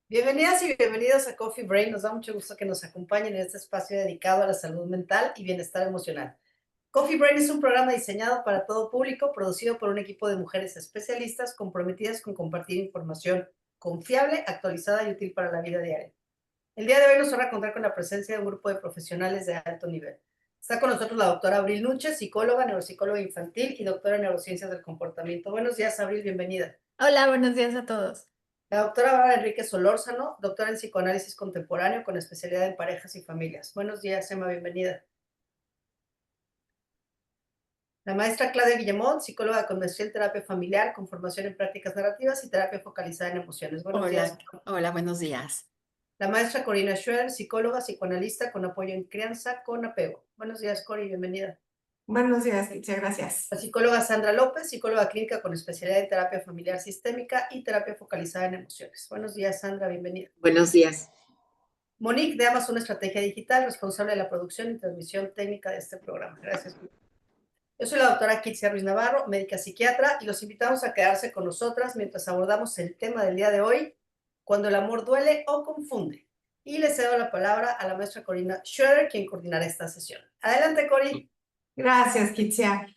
Bienvenidas y bienvenidos a Coffee Brain. Nos da mucho gusto que nos acompañen en este espacio dedicado a la salud mental y bienestar emocional. Coffee Brain es un programa diseñado para todo público, producido por un equipo de mujeres especialistas comprometidas con compartir información confiable, actualizada y útil para la vida diaria. El día de hoy nos honra contar con la presencia de un grupo de profesionales de alto nivel. Está con nosotros la doctora Abril Nuche, psicóloga, neuropsicóloga infantil y doctora en neurociencias del comportamiento. Buenos días, Abril, bienvenida. Hola, buenos días a todos. La doctora Bárbara Enrique Solórzano, doctora en psicoanálisis contemporáneo con especialidad en parejas y familias. Buenos días, Emma, bienvenida. La maestra Claudia Guillemont, psicóloga con maestría en terapia familiar, con formación en prácticas narrativas y terapia focalizada en emociones. Buenos días. Hola, hola, buenos días. La maestra Corina Schwer, psicóloga, psicoanalista con apoyo en crianza con apego. Buenos días, Cori, bienvenida. Buenos días, Alicia, La gracias. psicóloga Sandra López, psicóloga clínica con especialidad en terapia familiar sistémica y terapia focalizada en emociones. Buenos días, Sandra, bienvenida. Buenos días. Monique de Amazon Estrategia Digital, responsable de la producción y transmisión técnica de este programa. Gracias. Yo soy la doctora Kitsia Ruiz Navarro, médica psiquiatra, y los invitamos a quedarse con nosotras mientras abordamos el tema del día de hoy, cuando el amor duele o confunde. Y le cedo la palabra a la maestra Corina Schroeder, quien coordinará esta sesión. Adelante, Cori. Gracias, Kitsia.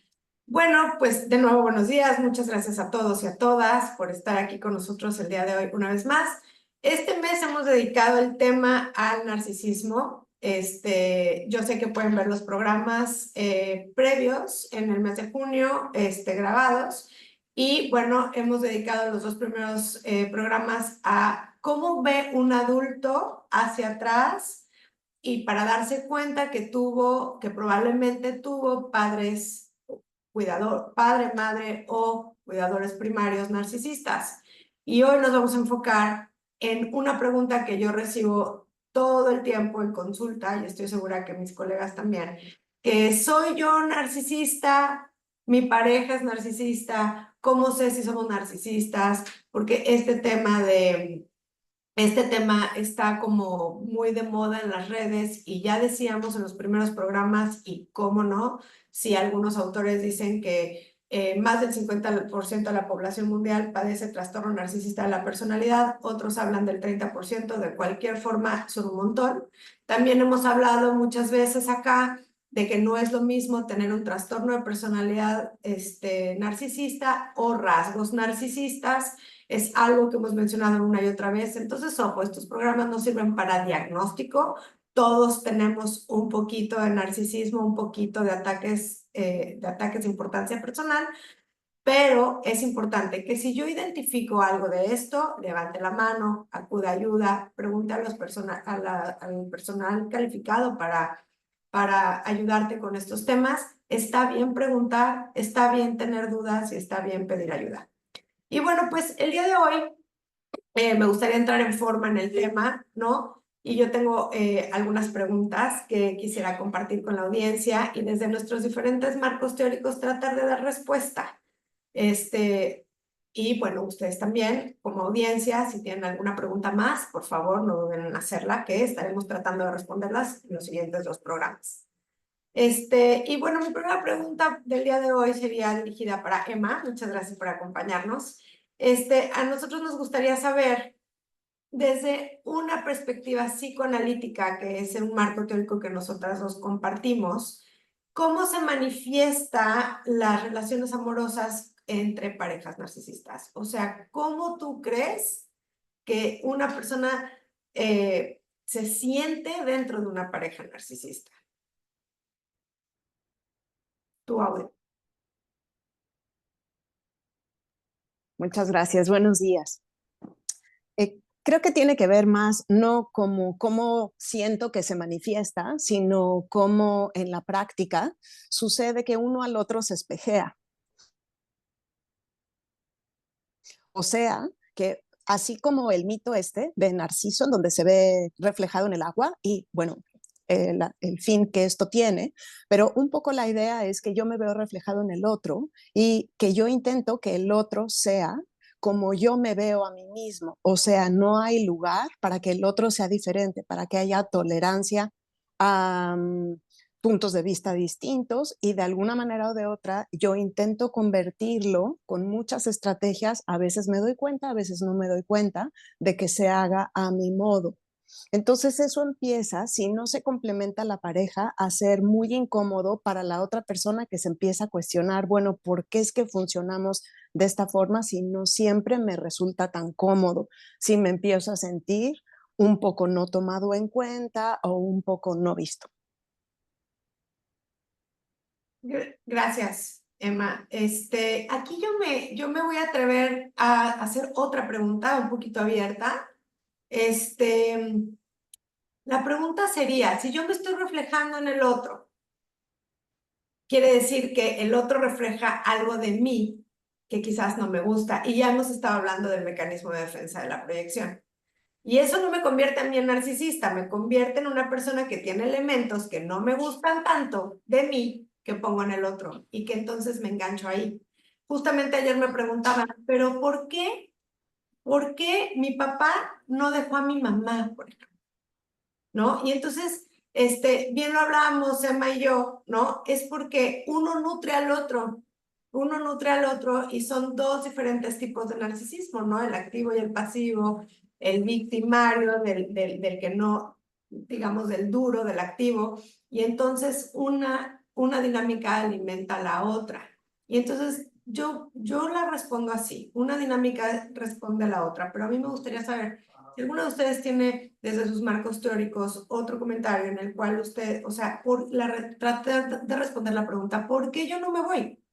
Bueno, pues de nuevo buenos días. Muchas gracias a todos y a todas por estar aquí con nosotros el día de hoy una vez más. Este mes hemos dedicado el tema al narcisismo. Yo sé que pueden ver los programas previos en el mes de junio, grabados. Y bueno, hemos dedicado los dos primeros programas a cómo ve un adulto hacia atrás y para darse cuenta que probablemente tuvo padres, padre, madre o cuidadores primarios narcisistas. Y hoy nos vamos a enfocar en una pregunta que yo recibo todo el tiempo en consulta, y estoy segura que mis colegas también, que ¿soy yo narcisista? ¿Mi pareja es narcisista? ¿Cómo sé si somos narcisistas? Porque este tema está como muy de moda en las redes y ya decíamos en los primeros programas, y cómo no, si algunos autores dicen que más del 50% de la población mundial padece trastorno narcisista de la personalidad, otros hablan del 30%, de cualquier forma son un montón. También hemos hablado muchas veces acá de que no es lo mismo tener un trastorno de personalidad narcisista o rasgos narcisistas. Es algo que hemos mencionado una y otra vez. Entonces, ojo, estos programas no sirven para diagnóstico. Todos tenemos un poquito de narcisismo, un poquito de ataques de importancia personal, pero es importante que si yo identifico algo de esto, levante la mano, acuda a ayuda, pregunte al personal calificado para ayudarte con estos temas. Está bien preguntar, está bien tener dudas y está bien pedir ayuda. Y bueno, pues el día de hoy me gustaría entrar en forma en el tema, ¿no? Y yo tengo algunas preguntas que quisiera compartir con la audiencia y desde nuestros diferentes marcos teóricos tratar de dar respuesta. Y bueno, ustedes también, como audiencia, si tienen alguna pregunta más, por favor, no duden en hacerla, que estaremos tratando de responderlas en los siguientes dos programas. Y bueno, mi primera pregunta del día de hoy sería dirigida para Emma. Muchas gracias por acompañarnos. A nosotros nos gustaría saber, desde una perspectiva psicoanalítica, que es un marco teórico que nosotras dos compartimos, ¿cómo se manifiesta las relaciones amorosas entre parejas narcisistas? O sea, ¿cómo tú crees que una persona se siente dentro de una pareja narcisista? Tu audio. Muchas gracias. Buenos días. Creo que tiene que ver más no como cómo siento que se manifiesta, sino cómo en la práctica sucede que uno al otro se espejea. O sea, que así como el mito de Narciso, donde se ve reflejado en el agua y, bueno, el fin que esto tiene, pero un poco la idea es que yo me veo reflejado en el otro y que yo intento que el otro sea como yo me veo a mí mismo. O sea, no hay lugar para que el otro sea diferente, para que haya tolerancia a, puntos de vista distintos y de alguna manera o de otra yo intento convertirlo con muchas estrategias, a veces me doy cuenta, a veces no me doy cuenta, de que se haga a mi modo. Entonces eso empieza, si no se complementa la pareja, a ser muy incómodo para la otra persona que se empieza a cuestionar, bueno, ¿por qué es que funcionamos de esta forma si no siempre me resulta tan cómodo? Si me empiezo a sentir un poco no tomado en cuenta o un poco no visto. Gracias, Emma. Aquí yo me voy a atrever a hacer otra pregunta un poquito abierta. La pregunta sería, si yo me estoy reflejando en el otro, quiere decir que el otro refleja algo de mí que quizás no me gusta. Y ya hemos estado hablando del mecanismo de defensa de la proyección. Y eso no me convierte a mí en narcisista, me convierte en una persona que tiene elementos que no me gustan tanto de mí que pongo en el otro y que entonces me engancho ahí. Justamente ayer me preguntaban, pero ¿por qué? ¿Por qué mi papá no dejó a mi mamá, por ejemplo? ¿No? Y entonces, bien lo hablábamos Emma y yo, ¿no? Es porque uno nutre al otro y son dos diferentes tipos de narcisismo, ¿no? El activo y el pasivo, el victimario del que no, digamos, del duro, del activo, y entonces una dinámica alimenta a la otra. Y entonces yo la respondo así, una dinámica responde a la otra, pero a mí me gustaría saber si alguno de ustedes tiene desde sus marcos teóricos otro comentario en el cual usted, o sea, trate de responder la pregunta, ¿por qué yo no me voy?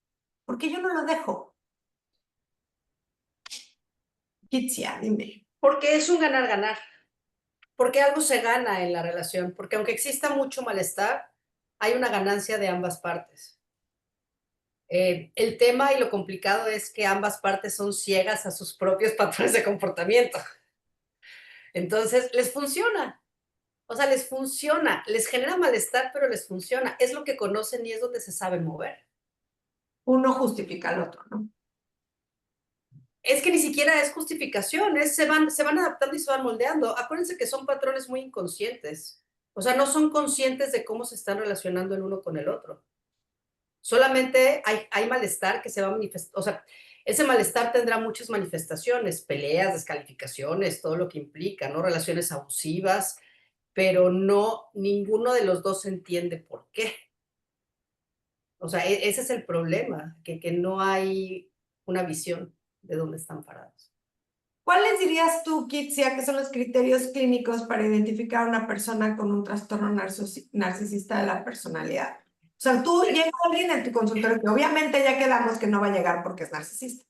¿Por qué yo no lo dejo? Kitsia, dime. Porque es un ganar-ganar. Porque algo se gana en la relación. Porque aunque exista mucho malestar, hay una ganancia de ambas partes. El tema y lo complicado es que ambas partes son ciegas a sus propios patrones de comportamiento. Entonces, les funciona. O sea, les funciona. Les genera malestar, pero les funciona. Es lo que conocen y es donde se sabe mover. Uno justifica al otro, ¿no? Es que ni siquiera es justificación, se van adaptando y se van moldeando. Acuérdense que son patrones muy inconscientes. O sea, no son conscientes de cómo se están relacionando el uno con el otro. Solamente hay malestar que se va a manifestar. O sea, ese malestar tendrá muchas manifestaciones, peleas, descalificaciones, todo lo que implica, ¿no? Relaciones abusivas, pero no, ninguno de los dos entiende por qué. O sea, ese es el problema, que no hay una visión de dónde están parados. ¿Cuáles dirías tú, Kitsia, que son los criterios clínicos para identificar a una persona con un trastorno narcisista de la personalidad? O sea, tú llega alguien en tu consultorio que obviamente ya quedamos que no va a llegar porque es narcisista.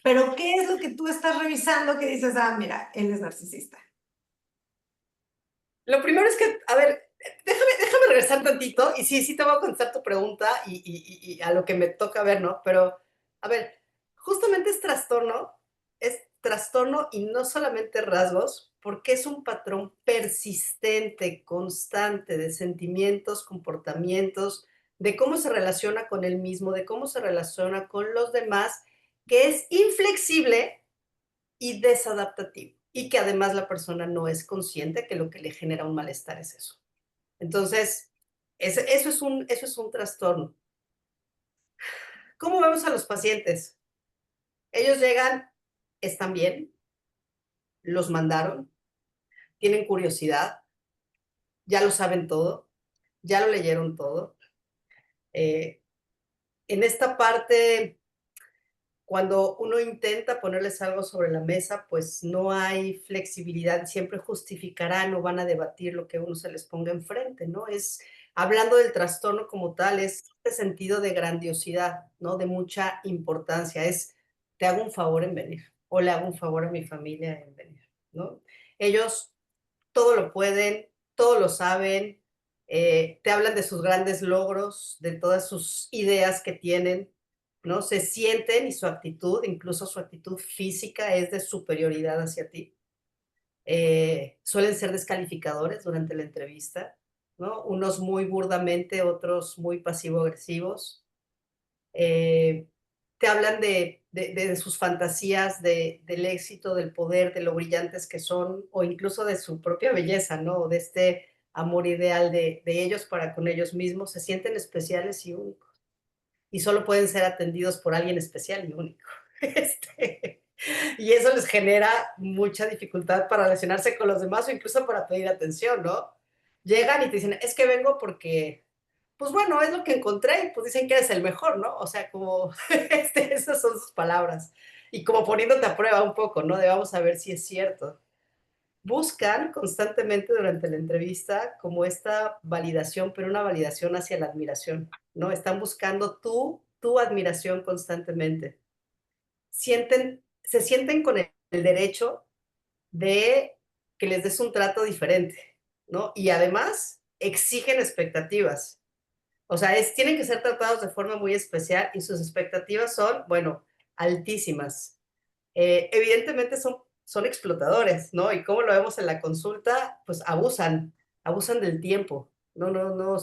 Pero ¿qué es lo que tú estás revisando que dices, ah, mira, él es narcisista? Lo primero es que, a ver, déjame regresar tantito y sí te voy a contestar tu pregunta y a lo que me toca ver, ¿no? Pero, a ver, justamente es trastorno y no solamente rasgos, porque es un patrón persistente, constante de sentimientos, comportamientos, de cómo se relaciona con él mismo, de cómo se relaciona con los demás, que es inflexible y desadaptativo. Y que además la persona no es consciente que lo que le genera un malestar es eso. Entonces, eso es un trastorno. ¿Cómo vemos a los pacientes? Ellos llegan, están bien, los mandaron, tienen curiosidad, ya lo saben todo, ya lo leyeron todo. Eh, en esta parte, cuando uno intenta ponerles algo sobre la mesa, pues no hay flexibilidad, siempre justificarán o van a debatir lo que uno se les ponga enfrente, ¿no? Es, hablando del trastorno como tal, es este sentido de grandiosidad, ¿no? De mucha importancia, es, te hago un favor en venir, o le hago un favor a mi familia en venir, ¿no? Ellos todo lo pueden, todo lo saben, te hablan de sus grandes logros, de todas sus ideas que tienen, ¿no? Se sienten y su actitud, incluso su actitud física, es de superioridad hacia ti. Suelen ser descalificadores durante la entrevista, ¿no? Unos muy burdamente, otros muy pasivo-agresivos. Eh, Te hablan de sus fantasías, del éxito, del poder, de lo brillantes que son, o incluso de su propia belleza, ¿no? De este amor ideal de ellos para con ellos mismos, se sienten especiales y únicos. Y solo pueden ser atendidos por alguien especial y único. Y eso les genera mucha dificultad para relacionarse con los demás o incluso para pedir atención, ¿no? Llegan y te dicen, es que vengo porque, pues bueno, es lo que encontré y pues dicen que eres el mejor, ¿no? O sea, como, esas son sus palabras. Y como poniéndote a prueba un poco, ¿no? De vamos a ver si es cierto. Buscan constantemente durante la entrevista como esta validación, pero una validación hacia la admiración, ¿no? Están buscando tu admiración constantemente. Se sienten con el derecho de que les des un trato diferente, ¿no? Y además exigen expectativas. O sea, tienen que ser tratados de forma muy especial y sus expectativas son, bueno, altísimas. Evidentemente son explotadores, ¿no? Y como lo vemos en la consulta, pues abusan del tiempo. No, no, no,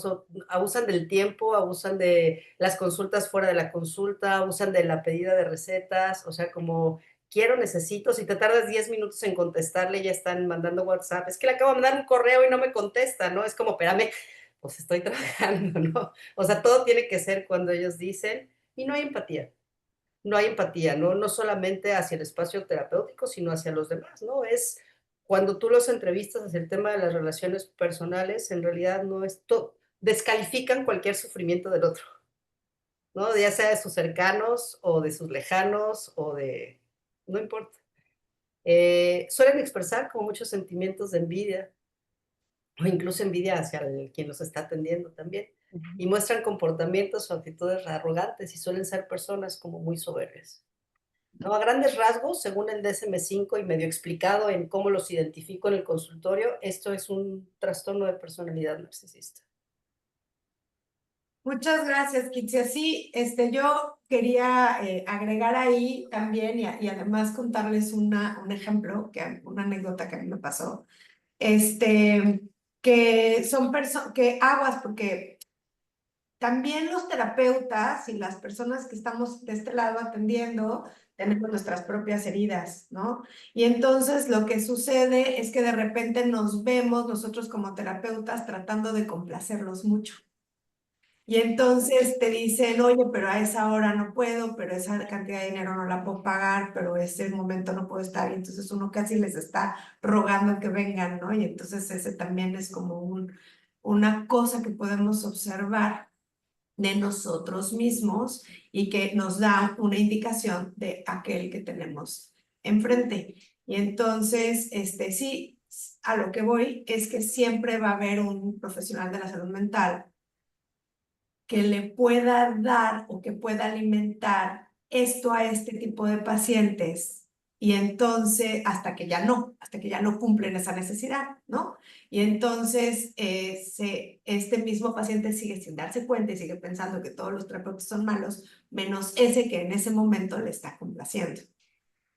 abusan del tiempo, abusan de las consultas fuera de la consulta, abusan de la pedida de recetas, o sea, como quiero, necesito, si te tardas 10 minutos en contestarle, ya están mandando WhatsApp, es que le acabo de mandar un correo y no me contesta, ¿no? Es como, espérame, pues estoy trabajando, ¿no? O sea, todo tiene que ser cuando ellos dicen, y no hay empatía. No hay empatía, ¿no? No solamente hacia el espacio terapéutico, sino hacia los demás, ¿no? Es cuando tú los entrevistas hacia el tema de las relaciones personales, en realidad no es todo, descalifican cualquier sufrimiento del otro, ¿no? Ya sea de sus cercanos o de sus lejanos o de, no importa. Suelen expresar como muchos sentimientos de envidia o incluso envidia hacia quien los está atendiendo también. Y muestran comportamientos o actitudes arrogantes y suelen ser personas como muy soberbias. No, a grandes rasgos, según el DSM-5 y medio explicado en cómo los identifico en el consultorio, esto es un trastorno de personalidad narcisista. Muchas gracias, Kitsia. Sí, yo quería agregar ahí también y además contarles un ejemplo, una anécdota que a mí me pasó. Que son personas, que aguas, porque también los terapeutas y las personas que estamos de este lado atendiendo tenemos nuestras propias heridas, ¿no? Y entonces lo que sucede es que de repente nos vemos nosotros como terapeutas tratando de complacerlos mucho. Y entonces te dicen, oye, pero a esa hora no puedo, pero esa cantidad de dinero no la puedo pagar, pero ese momento no puedo estar. Y entonces uno casi les está rogando que vengan, ¿no? Y entonces ese también es como una cosa que podemos observar de nosotros mismos y que nos da una indicación de aquel que tenemos enfrente. Y entonces, sí, a lo que voy es que siempre va a haber un profesional de la salud mental que le pueda dar o que pueda alimentar esto a este tipo de pacientes y entonces hasta que ya no cumplen esa necesidad, ¿no? Y entonces este mismo paciente sigue sin darse cuenta y sigue pensando que todos los terapeutas son malos, menos ese que en ese momento le está complaciendo.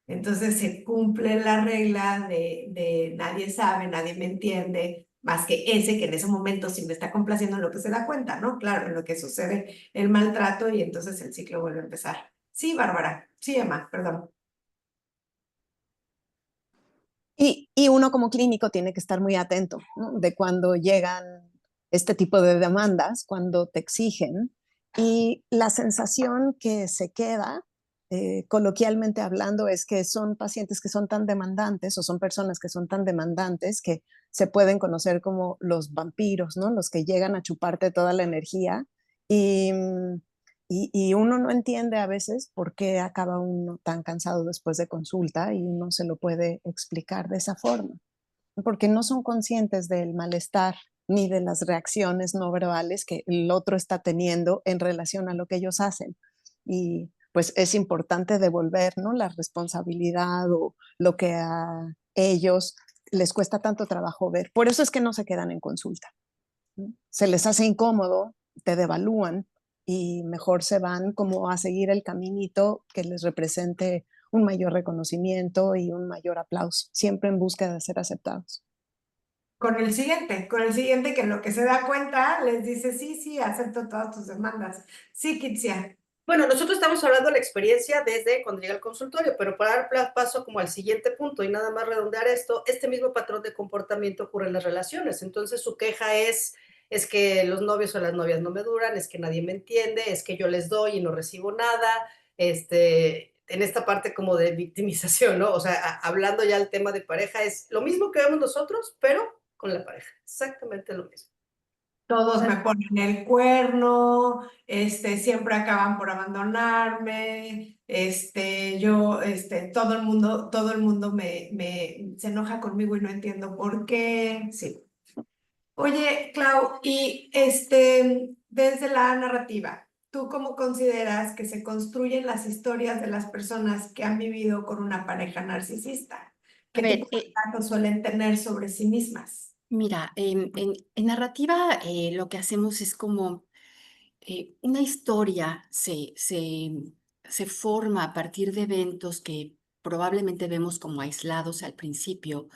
Entonces se cumple la regla de nadie sabe, nadie me entiende, más que ese que en ese momento sí me está complaciendo en lo que se da cuenta, ¿no? Claro, en lo que sucede el maltrato y entonces el ciclo vuelve a empezar. Sí, Bárbara. Sí, Emma, perdón. Y uno como clínico tiene que estar muy atento, ¿no? De cuando llegan este tipo de demandas, cuando te exigen, y la sensación que se queda, coloquialmente hablando, es que son pacientes que son tan demandantes o son personas que son tan demandantes que se pueden conocer como los vampiros, ¿no? Los que llegan a chuparte toda la energía y, y uno no entiende a veces por qué acaba uno tan cansado después de consulta y uno se lo puede explicar de esa forma, porque no son conscientes del malestar ni de las reacciones no verbales que el otro está teniendo en relación a lo que ellos hacen. Y pues es importante devolver, ¿no?, la responsabilidad o lo que a ellos les cuesta tanto trabajo ver. Por eso es que no se quedan en consulta, ¿no? Se les hace incómodo, te devalúan y mejor se van como a seguir el caminito que les represente un mayor reconocimiento y un mayor aplauso, siempre en busca de ser aceptados. Con el siguiente que en lo que se da cuenta les dice, sí, sí, acepto todas tus demandas. Sí, Kitsia. Bueno, nosotros estamos hablando de la experiencia desde cuando llega al consultorio, pero para dar paso como al siguiente punto y nada más redondear esto, este mismo patrón de comportamiento ocurre en las relaciones. Entonces su queja es que los novios o las novias no me duran, es que nadie me entiende, es que yo les doy y no recibo nada, en esta parte como de victimización, ¿no? O sea, hablando ya el tema de pareja, es lo mismo que vemos nosotros, pero con la pareja, exactamente lo mismo. Todos me ponen el cuerno, siempre acaban por abandonarme, todo el mundo se enoja conmigo y no entiendo por qué. Sí. Oye, Clau, y desde la narrativa, ¿tú cómo consideras que se construyen las historias de las personas que han vivido con una pareja narcisista? A ¿Qué tipo ver, de datos suelen tener sobre sí mismas? mira, en narrativa lo que hacemos es como una historia se forma a partir de eventos que probablemente vemos como aislados al principio,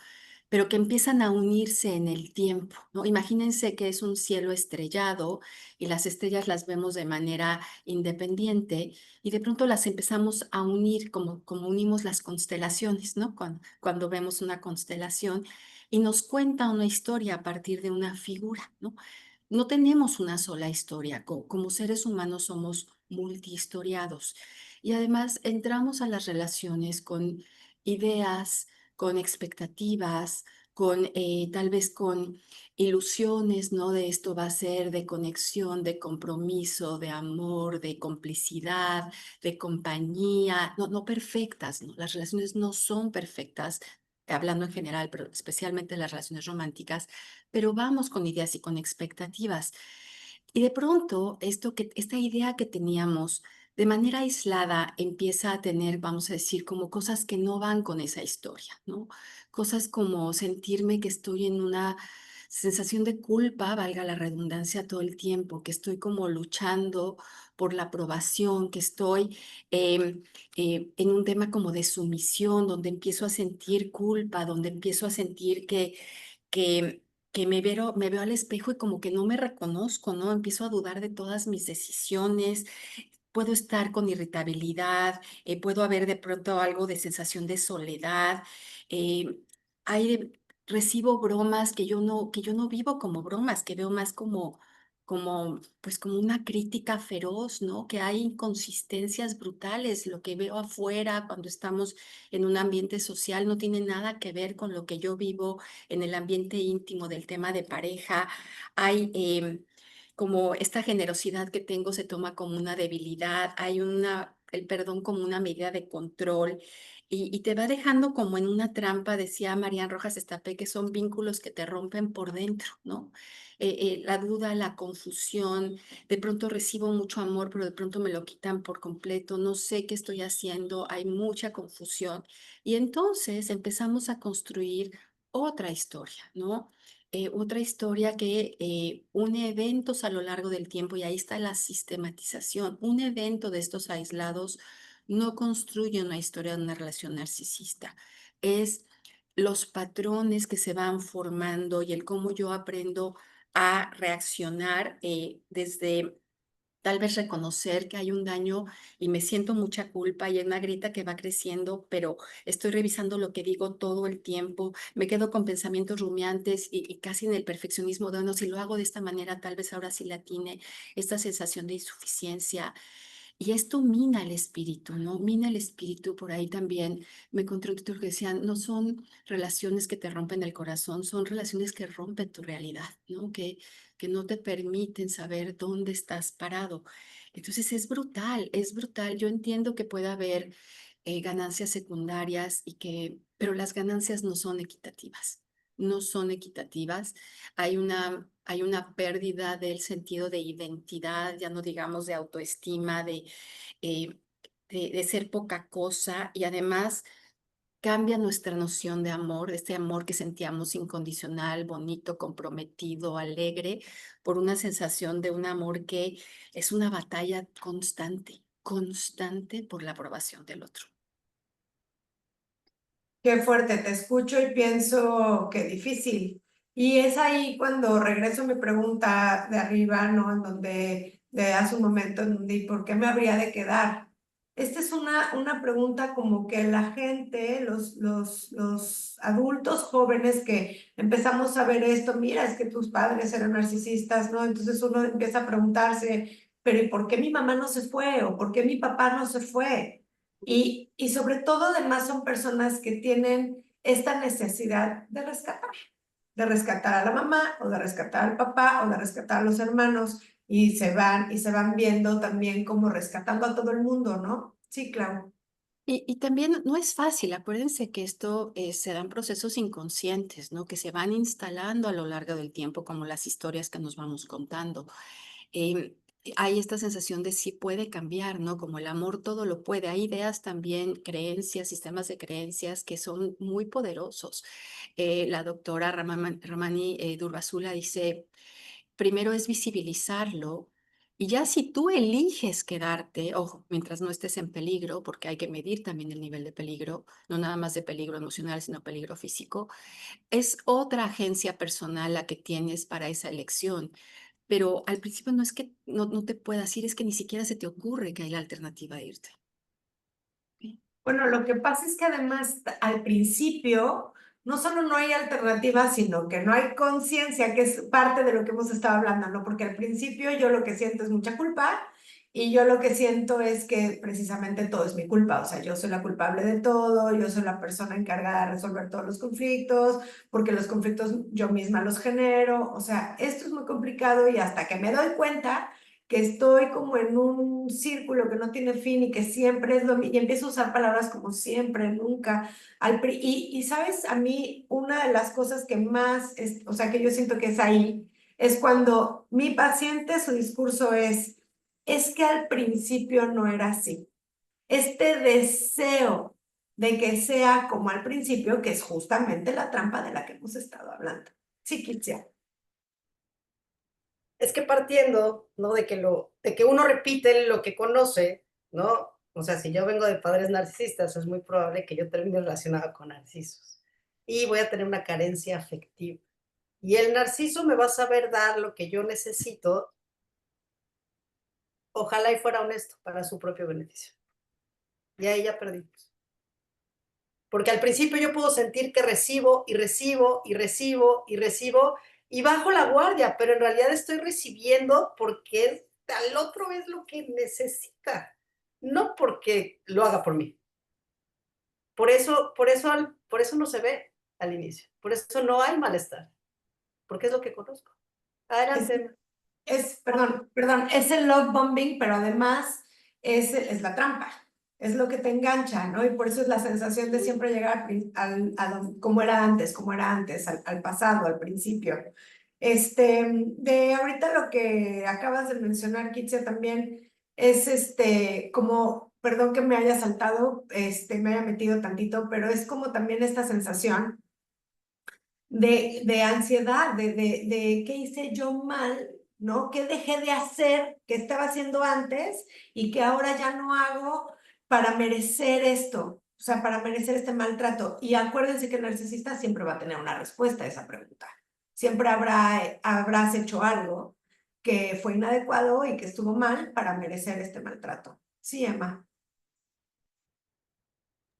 pero que empiezan a unirse en el tiempo, ¿no? Imagínense que es un cielo estrellado y las estrellas las vemos de manera independiente y de pronto las empezamos a unir como unimos las constelaciones, ¿no? Cuando vemos una constelación y nos cuenta una historia a partir de una figura, ¿no? No tenemos una sola historia, como seres humanos somos multihistoriados y además entramos a las relaciones con ideas, con expectativas, con tal vez con ilusiones, ¿no? De esto va a ser de conexión, de compromiso, de amor, de complicidad, de compañía, no perfectas, ¿no? Las relaciones no son perfectas, hablando en general, pero especialmente las relaciones románticas, pero vamos con ideas y con expectativas. Y de pronto, esta idea que teníamos de manera aislada empieza a tener, vamos a decir, como cosas que no van con esa historia, ¿no? Cosas como sentirme que estoy en una sensación de culpa, valga la redundancia, todo el tiempo, que estoy como luchando por la aprobación, que estoy en un tema como de sumisión, donde empiezo a sentir culpa, donde empiezo a sentir que que me veo al espejo y como que no me reconozco, ¿no? Empiezo a dudar de todas mis decisiones, puedo estar con irritabilidad, puedo haber de pronto algo de sensación de soledad, eh, hay, recibo bromas que yo no vivo como bromas, que veo más pues como una crítica feroz, ¿no? Que hay inconsistencias brutales, lo que veo afuera cuando estamos en un ambiente social no tiene nada que ver con lo que yo vivo en el ambiente íntimo del tema de pareja. Hay como esta generosidad que tengo se toma como una debilidad, hay el perdón como una medida de control y te va dejando como en una trampa, decía Marian Rojas Estapé, que son vínculos que te rompen por dentro, ¿no? La duda, la confusión, de pronto recibo mucho amor, pero de pronto me lo quitan por completo, no sé qué estoy haciendo, hay mucha confusión. Y entonces empezamos a construir otra historia, ¿no? Otra historia que une eventos a lo largo del tiempo y ahí está la sistematización. Un evento de estos aislados no construye una historia de una relación narcisista. Es los patrones que se van formando y el cómo yo aprendo a reaccionar desde tal vez reconocer que hay un daño y me siento mucha culpa y es una grita que va creciendo, pero estoy revisando lo que digo todo el tiempo, me quedo con pensamientos rumiantes y casi en el perfeccionismo de, no, si lo hago de esta manera, tal vez ahora sí la atine, esta sensación de insuficiencia. Y esto mina el espíritu, ¿no? Mina el espíritu. Por ahí también me encontré un tutor que decían, no son relaciones que te rompen el corazón, son relaciones que rompen tu realidad, ¿no? Que no te permiten saber dónde estás parado. Entonces es brutal, es brutal. Yo entiendo que puede haber ganancias secundarias pero las ganancias no son equitativas. No son equitativas. Hay una pérdida del sentido de identidad, ya no digamos de autoestima, eh, de ser poca cosa y además cambia nuestra noción de amor, este amor que sentíamos incondicional, bonito, comprometido, alegre, por una sensación de un amor que es una batalla constante, constante por la aprobación del otro. Qué fuerte, te escucho y pienso que difícil. Y es ahí cuando regreso a mi pregunta de arriba, ¿no? En donde de hace un momento, en donde, ¿y por qué me habría de quedar? Esta es una pregunta como que la gente, los adultos jóvenes que empezamos a ver esto, mira, es que tus padres eran narcisistas, ¿no? Entonces uno empieza a preguntarse, pero ¿y por qué mi mamá no se fue? ¿O por qué mi papá no se fue? Y sobre todo, además, son personas que tienen esta necesidad de rescatar a la mamá, o de rescatar al papá, o de rescatar a los hermanos, y se van viendo también como rescatando a todo el mundo, ¿no? Sí, claro. Y también no es fácil, acuérdense que esto se dan procesos inconscientes, ¿no? Que se van instalando a lo largo del tiempo, como las historias que nos vamos contando. Em, Hay esta sensación de sí puede cambiar, ¿no? Como el amor todo lo puede. Hay ideas también, creencias, sistemas de creencias que son muy poderosos. La doctora Ramani Durvasula dice, primero es visibilizarlo y ya si tú eliges quedarte, ojo, mientras no estés en peligro, porque hay que medir también el nivel de peligro, no nada más de peligro emocional, sino peligro físico, es otra agencia personal la que tienes para esa elección. Pero al principio no es que no te puedas ir, es que ni siquiera se te ocurre que hay la alternativa de irte. ¿Sí? Bueno, lo que pasa es que además al principio no solo no hay alternativa, sino que no hay conciencia, que es parte de lo que hemos estado hablando, ¿no? Porque al principio yo lo que siento es mucha culpa y yo lo que siento es que precisamente todo es mi culpa, o sea, yo soy la culpable de todo, yo soy la persona encargada de resolver todos los conflictos, porque los conflictos yo misma los genero, o sea, esto es muy complicado y hasta que me doy cuenta que estoy como en un círculo que no tiene fin y que siempre es lo mismo, y empiezo a usar palabras como siempre, nunca, y sabes, a mí una de las cosas que más, o sea, que yo siento que es ahí, es cuando mi paciente, su discurso es que al principio no era así. Este deseo de que sea como al principio, que es justamente la trampa de la que hemos estado hablando. Sí, Kitsia. Es que partiendo, ¿no? De que uno repite lo que conoce, ¿no? O sea, si yo vengo de padres narcisistas, es muy probable que yo termine relacionada con narcisos. Y voy a tener una carencia afectiva. Y el narciso me va a saber dar lo que yo necesito, ojalá y fuera honesto para su propio beneficio. Y ahí ya perdimos. Porque al principio yo puedo sentir que recibo y recibo y recibo y recibo y bajo la guardia, pero en realidad estoy recibiendo porque al otro es lo que necesita, no porque lo haga por mí. Por eso no se ve al inicio, por eso no hay malestar, porque es lo que conozco. Adelante. Perdón, es el love bombing, pero además es la trampa, es lo que te engancha, ¿no? Y por eso es la sensación de siempre llegar como era antes, al pasado, al principio. De ahorita lo que acabas de mencionar, Kitsia, también es como, perdón que me haya saltado, me haya metido tantito, pero es como también esta sensación de ansiedad, de qué hice yo mal, ¿no? ¿Qué dejé de hacer que estaba haciendo antes y que ahora ya no hago para merecer esto? O sea, para merecer este maltrato. Y acuérdense que el narcisista siempre va a tener una respuesta a esa pregunta. Siempre habrás hecho algo que fue inadecuado y que estuvo mal para merecer este maltrato. Sí, Emma.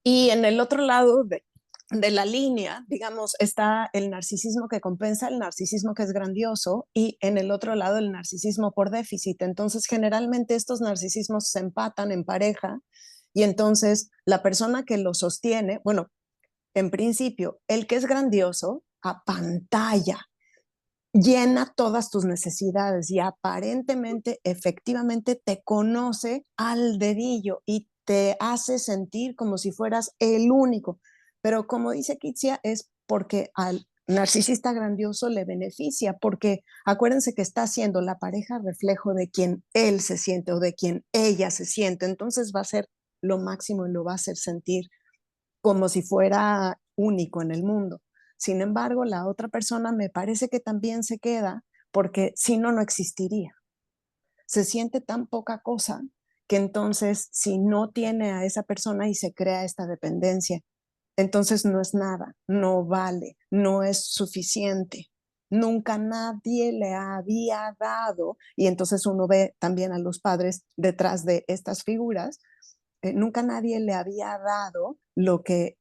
Y en el otro lado de la línea, digamos, está el narcisismo que compensa, el narcisismo que es grandioso, y en el otro lado el narcisismo por déficit. Entonces, generalmente estos narcisismos se empatan en pareja y entonces la persona que lo sostiene, bueno, en principio, el que es grandioso apantalla, llena todas tus necesidades y aparentemente, efectivamente, te conoce al dedillo y te hace sentir como si fueras el único. Pero como dice Kitsia, es porque al narcisista grandioso le beneficia, porque acuérdense que está siendo la pareja reflejo de quien él se siente o de quien ella se siente. Entonces va a ser lo máximo y lo va a hacer sentir como si fuera único en el mundo. Sin embargo, la otra persona me parece que también se queda porque si no, no existiría. Se siente tan poca cosa que entonces si no tiene a esa persona y se crea esta dependencia, entonces no es nada, no vale, no es suficiente. nunca nadie le había dado, y entonces uno ve también a los padres detrás de estas figuras, nunca nadie le había dado lo que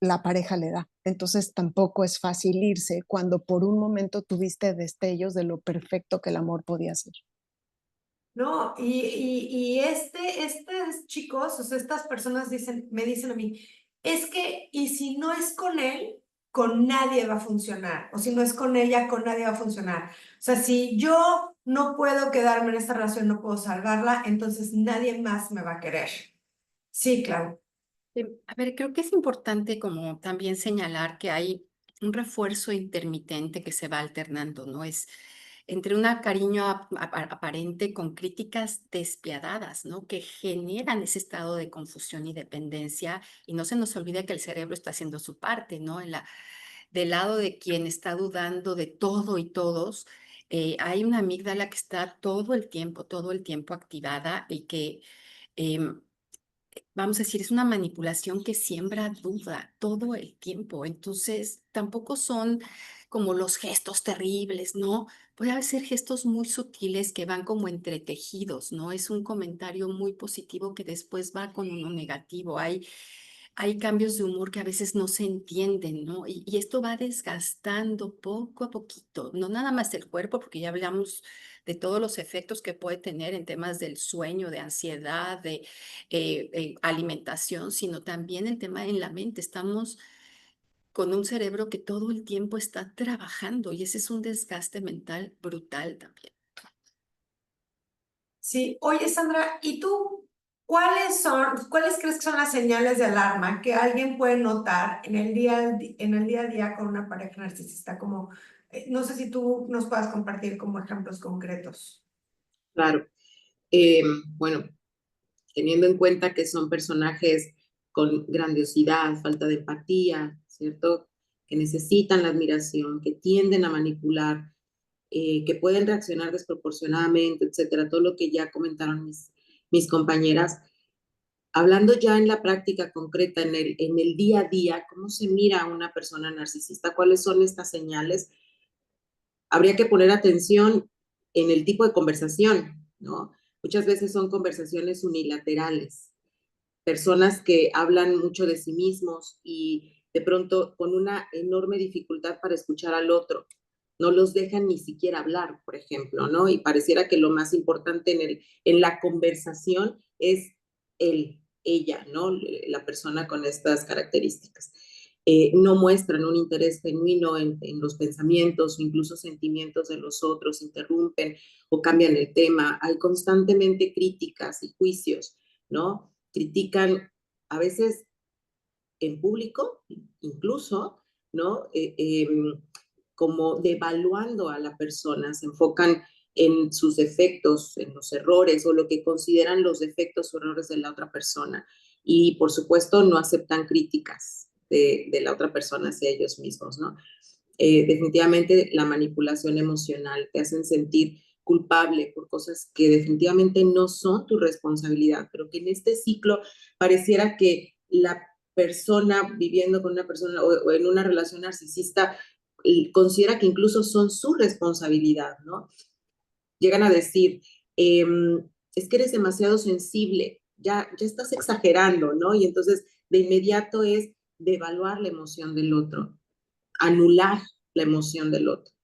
la pareja le da. Entonces tampoco es fácil irse cuando por un momento tuviste destellos de lo perfecto que el amor podía ser. No, y estos chicos, o sea, estas personas me dicen a mí, es que, y si no es con él, con nadie va a funcionar, o si no es con ella, con nadie va a funcionar. O sea, si yo no puedo quedarme en esta relación, no puedo salvarla, entonces nadie más me va a querer. Sí, claro. A ver, creo que es importante como también señalar que hay un refuerzo intermitente que se va alternando, ¿no? Es entre un cariño aparente con críticas despiadadas, ¿no? Que generan ese estado de confusión y dependencia, y no se nos olvide que el cerebro está haciendo su parte, ¿no? Del lado de quien está dudando de todo y todos, hay una amígdala que está todo el tiempo activada y que em, vamos a decir, es una manipulación que siembra duda todo el tiempo. Entonces, tampoco son como los gestos terribles, ¿no? Puede ser gestos muy sutiles que van como entretejidos, ¿no? Es un comentario muy positivo que después va con uno negativo. Hay cambios de humor que a veces no se entienden, ¿no? Y esto va desgastando poco a poquito, no nada más el cuerpo, porque ya hablamos de todos los efectos que puede tener en temas del sueño, de ansiedad, de alimentación, sino también el tema en la mente. Estamos con un cerebro que todo el tiempo está trabajando y ese es un desgaste mental brutal también. Sí, oye Sandra, ¿y tú cuáles crees que son las señales de alarma que alguien puede notar en el día a día con una pareja narcisista? Como, no sé si tú nos puedas compartir como ejemplos concretos. Claro. Bueno, teniendo en cuenta que son personajes con grandiosidad, falta de empatía, ¿cierto? Que necesitan la admiración, que tienden a manipular, que pueden reaccionar desproporcionadamente, etcétera, todo lo que ya comentaron mis compañeras. Hablando ya en la práctica concreta, en el día a día, ¿cómo se mira a una persona narcisista? ¿Cuáles son estas señales? Habría que poner atención en el tipo de conversación, ¿no? Muchas veces son conversaciones unilaterales, personas que hablan mucho de sí mismos y de pronto con una enorme dificultad para escuchar al otro. No los dejan ni siquiera hablar, por ejemplo, ¿no? Y pareciera que lo más importante en la conversación es él, ella, ¿no? La persona con estas características. No muestran un interés genuino en los pensamientos o incluso sentimientos de los otros, interrumpen o cambian el tema. Hay constantemente críticas y juicios, ¿no? Critican a veces en público, incluso, ¿no? Como devaluando a la persona, se enfocan en sus defectos, en los errores o lo que consideran los defectos o errores de la otra persona. Y por supuesto no aceptan críticas de la otra persona hacia ellos mismos, ¿no? Definitivamente la manipulación emocional, te hacen sentir culpable por cosas que definitivamente no son tu responsabilidad, pero que en este ciclo pareciera que la persona viviendo con una persona o en una relación narcisista considera que incluso son su responsabilidad, ¿no? Llegan a decir, es que eres demasiado sensible, ya estás exagerando, ¿no? Y entonces de inmediato es devaluar la emoción del otro, anular la emoción del otro.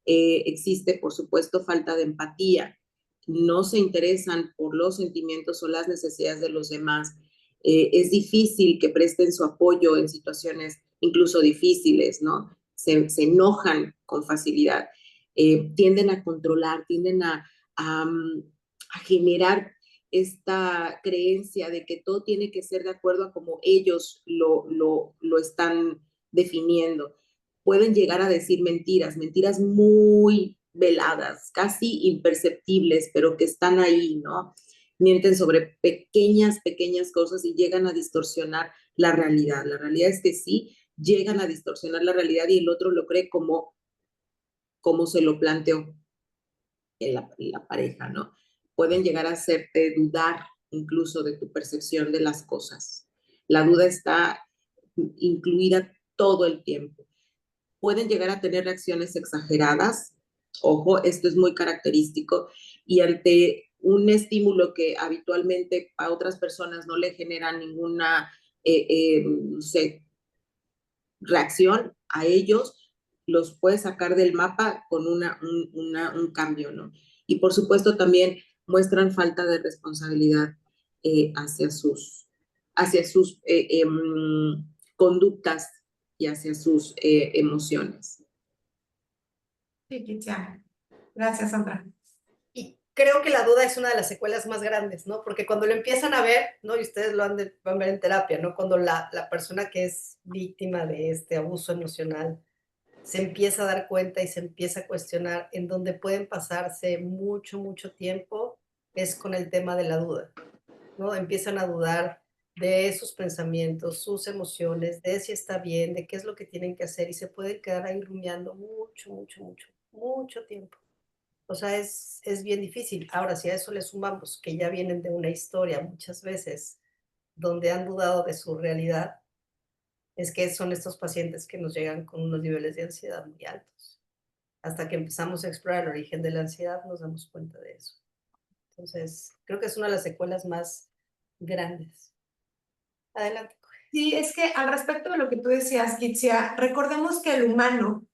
Existe, por supuesto, falta de empatía. No se interesan por los sentimientos o las necesidades de los demás. Es difícil que presten su apoyo en situaciones incluso difíciles, ¿no? Se enojan con facilidad. Tienden a controlar, tienden a generar esta creencia de que todo tiene que ser de acuerdo a como ellos lo están definiendo. Pueden llegar a decir mentiras muy veladas, casi imperceptibles, pero que están ahí, ¿no? Mienten sobre pequeñas cosas y llegan a distorsionar la realidad. La realidad es que sí, llegan a distorsionar la realidad y el otro lo cree como se lo planteó la pareja, ¿no? Pueden llegar a hacerte dudar incluso de tu percepción de las cosas. La duda está incluida todo el tiempo. pueden llegar a tener reacciones exageradas. Ojo, esto es muy característico, y ante un estímulo que habitualmente a otras personas no le genera ninguna, no sé, reacción, a ellos los puede sacar del mapa con un cambio, ¿no? Y por supuesto también muestran falta de responsabilidad hacia sus conductas y hacia sus emociones. Sí, Kitsia. Gracias, Sandra. Y creo que la duda es una de las secuelas más grandes, ¿no? Porque cuando lo empiezan a ver, ¿no? Y ustedes lo van a ver en terapia, ¿no? Cuando la persona que es víctima de este abuso emocional se empieza a dar cuenta y se empieza a cuestionar, en donde pueden pasarse mucho, mucho tiempo, es con el tema de la duda, ¿no? Empiezan a dudar de sus pensamientos, sus emociones, de si está bien, de qué es lo que tienen que hacer, y se pueden quedar ahí rumiando mucho, mucho, mucho, mucho tiempo. O sea, es bien difícil. Ahora, si a eso le sumamos que ya vienen de una historia muchas veces donde han dudado de su realidad, es que son estos pacientes que nos llegan con unos niveles de ansiedad muy altos. Hasta que empezamos a explorar el origen de la ansiedad, nos damos cuenta de eso. Entonces, creo que es una de las secuelas más grandes. Adelante. Sí, es que al respecto de lo que tú decías, Kitsia, recordemos que el humano